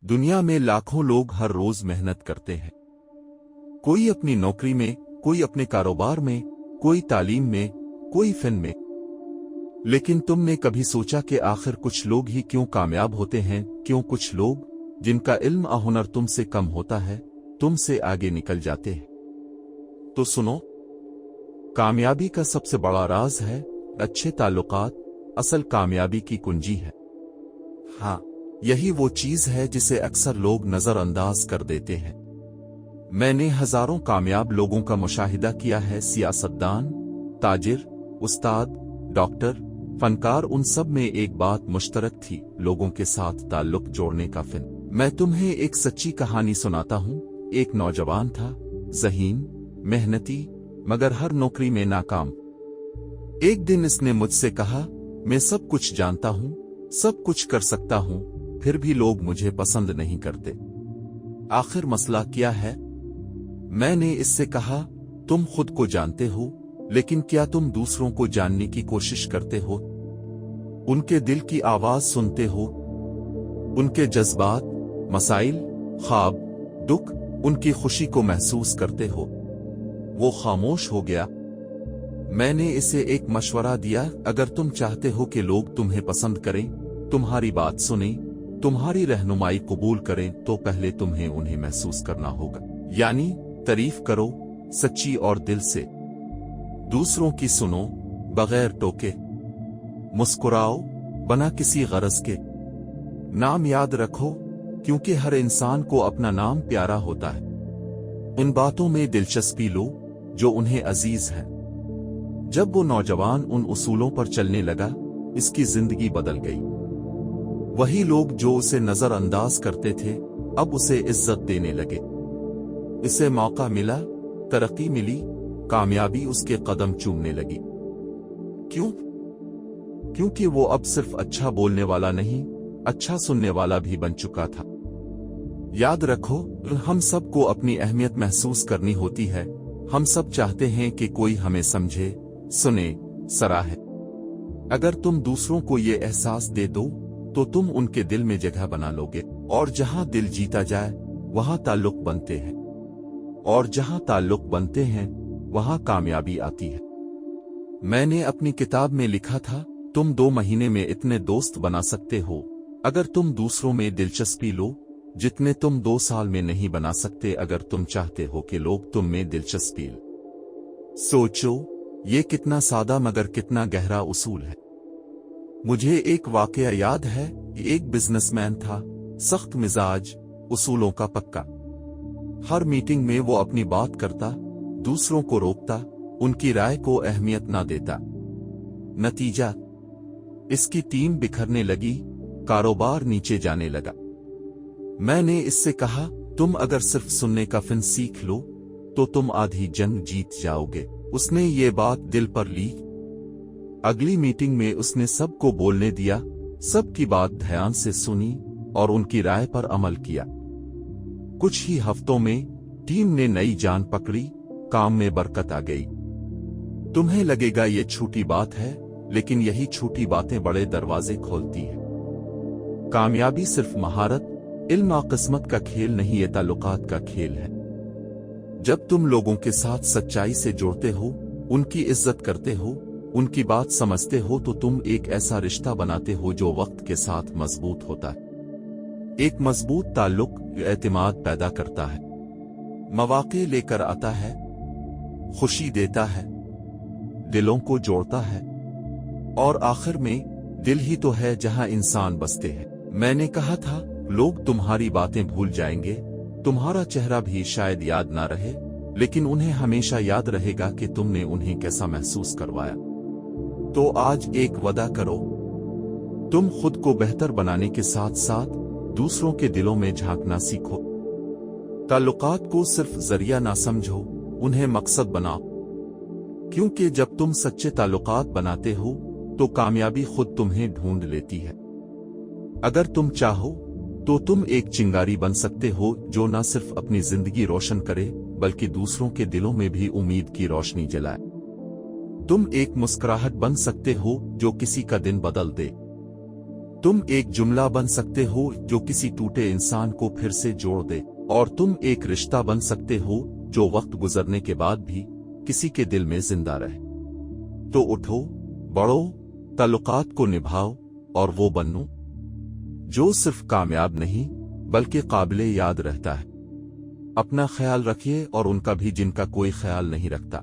दुनिया में लाखों लोग हर रोज मेहनत करते हैं। कोई अपनी नौकरी में, कोई अपने कारोबार में, कोई तालीम में, कोई फन में। लेकिन तुमने कभी सोचा कि आखिर कुछ लोग ही क्यों कामयाब होते हैं? क्यों कुछ लोग जिनका इल्म और हुनर तुमसे कम होता है, तुमसे आगे निकल जाते हैं? तो सुनो, कामयाबी का सबसे बड़ा राज है अच्छे ताल्लुकात, असल कामयाबी की कुंजी है। हाँ, यही वो चीज है जिसे अक्सर लोग नजरअंदाज कर देते हैं। मैंने हजारों कामयाब लोगों का मुशाहिदा किया है। सियासतदान, ताजिर, उस्ताद, डॉक्टर, फनकार, उन सब में एक बात मुश्तरक थी, लोगों के साथ ताल्लुक जोड़ने का फन। मैं तुम्हें एक सच्ची कहानी सुनाता हूँ। एक नौजवान था, ज़हीन, मेहनती, मगर हर नौकरी में नाकाम। एक दिन इसने मुझसे कहा, मैं सब कुछ जानता हूँ, सब कुछ कर सकता हूँ, फिर भी लोग मुझे पसंद नहीं करते। आखिर मसला क्या है? मैंने इससे कहा, तुम खुद को जानते हो, लेकिन क्या तुम दूसरों को जानने की कोशिश करते हो? उनके दिल की आवाज सुनते हो? उनके जज्बात, मसाइल, ख्वाब, दुख, उनकी खुशी को महसूस करते हो? वो खामोश हो गया। मैंने इसे एक मशवरा दिया, अगर तुम चाहते हो कि लोग तुम्हें पसंद करें, तुम्हारी बात सुनें, तुम्हारी रहनुमाई कबूल करें, तो पहले तुम्हें उन्हें महसूस करना होगा। यानी तारीफ करो, सच्ची और दिल से। दूसरों की सुनो, बगैर टोके। मुस्कुराओ, बना किसी गरज के। नाम याद रखो, क्योंकि हर इंसान को अपना नाम प्यारा होता है। उन बातों में दिलचस्पी लो जो उन्हें अजीज है। जब वो नौजवान उन उसूलों पर चलने लगा, इसकी जिंदगी बदल गई। वही लोग जो उसे नजरअंदाज करते थे, अब उसे इज्जत देने लगे। इसे मौका मिला, तरक्की मिली, कामयाबी उसके कदम चूमने लगी। क्यों? क्योंकि वो अब सिर्फ अच्छा बोलने वाला नहीं, अच्छा सुनने वाला भी बन चुका था। याद रखो, हम सबको अपनी अहमियत महसूस करनी होती है। हम सब चाहते हैं कि कोई हमें समझे, सुने, सराहे। अगर तुम दूसरों को ये एहसास दे दो, तो तुम उनके दिल में जगह बना लोगे। और जहां दिल जीता जाए, वहां ताल्लुक बनते हैं। और जहां ताल्लुक बनते हैं, वहां कामयाबी आती है। मैंने अपनी किताब में लिखा था, तुम 2 महीने में इतने दोस्त बना सकते हो, अगर तुम दूसरों में दिलचस्पी लो, जितने तुम 2 साल में नहीं बना सकते अगर तुम चाहते हो कि लोग तुम में दिलचस्पी लें। सोचो, ये कितना सादा मगर कितना गहरा उसूल है। मुझे एक वाकया याद है। एक बिजनेसमैन था, सख्त मिजाज, उसूलों का पक्का। हर मीटिंग में वो अपनी बात करता, दूसरों को रोकता, उनकी राय को अहमियत ना देता। नतीजा, इसकी टीम बिखरने लगी, कारोबार नीचे जाने लगा। मैंने इससे कहा, तुम अगर सिर्फ सुनने का फन सीख लो, तो तुम आधी जंग जीत जाओगे। उसने ये बात दिल पर ली। अगली मीटिंग में उसने सबको बोलने दिया, सबकी बात ध्यान से सुनी और उनकी राय पर अमल किया। कुछ ही हफ्तों में टीम ने नई जान पकड़ी, काम में बरकत आ गई। तुम्हें लगेगा ये छोटी बात है, लेकिन यही छोटी बातें बड़े दरवाजे खोलती हैं। कामयाबी सिर्फ महारत, इल्म और किस्मत का खेल नहीं, ये ताल्लुकात का खेल है। जब तुम लोगों के साथ सच्चाई से जुड़ते हो, उनकी इज्जत करते हो, उनकी बात समझते हो, तो तुम एक ऐसा रिश्ता बनाते हो जो वक्त के साथ मजबूत होता है। एक मजबूत ताल्लुक एतमाद पैदा करता है, मौके लेकर आता है, खुशी देता है, दिलों को जोड़ता है, और आखिर में दिल ही तो है जहां इंसान बसते हैं। मैंने कहा था, लोग तुम्हारी बातें भूल जाएंगे, तुम्हारा चेहरा भी शायद याद ना रहे, लेकिन उन्हें हमेशा याद रहेगा कि तुमने उन्हें कैसा महसूस करवाया। तो आज एक वादा करो, तुम खुद को बेहतर बनाने के साथ साथ दूसरों के दिलों में झांकना सीखो। ताल्लुकात को सिर्फ जरिया ना समझो, उन्हें मकसद बनाओ। क्योंकि जब तुम सच्चे ताल्लुकात बनाते हो, तो कामयाबी खुद तुम्हें ढूंढ लेती है। अगर तुम चाहो, तो तुम एक चिंगारी बन सकते हो जो न सिर्फ अपनी जिंदगी रोशन करे, बल्कि दूसरों के दिलों में भी उम्मीद की रोशनी जलाए। तुम एक मुस्कुराहट बन सकते हो जो किसी का दिन बदल दे। تم ایک جملہ بن سکتے ہو جو کسی ٹوٹے انسان کو پھر سے جوڑ دے، اور تم ایک رشتہ بن سکتے ہو جو وقت گزرنے کے بعد بھی کسی کے دل میں زندہ رہے۔ تو اٹھو، بڑھو، تعلقات کو نبھاؤ، اور وہ بنو جو صرف کامیاب نہیں بلکہ قابل یاد رہتا ہے۔ اپنا خیال رکھیے اور ان کا بھی جن کا کوئی خیال نہیں رکھتا۔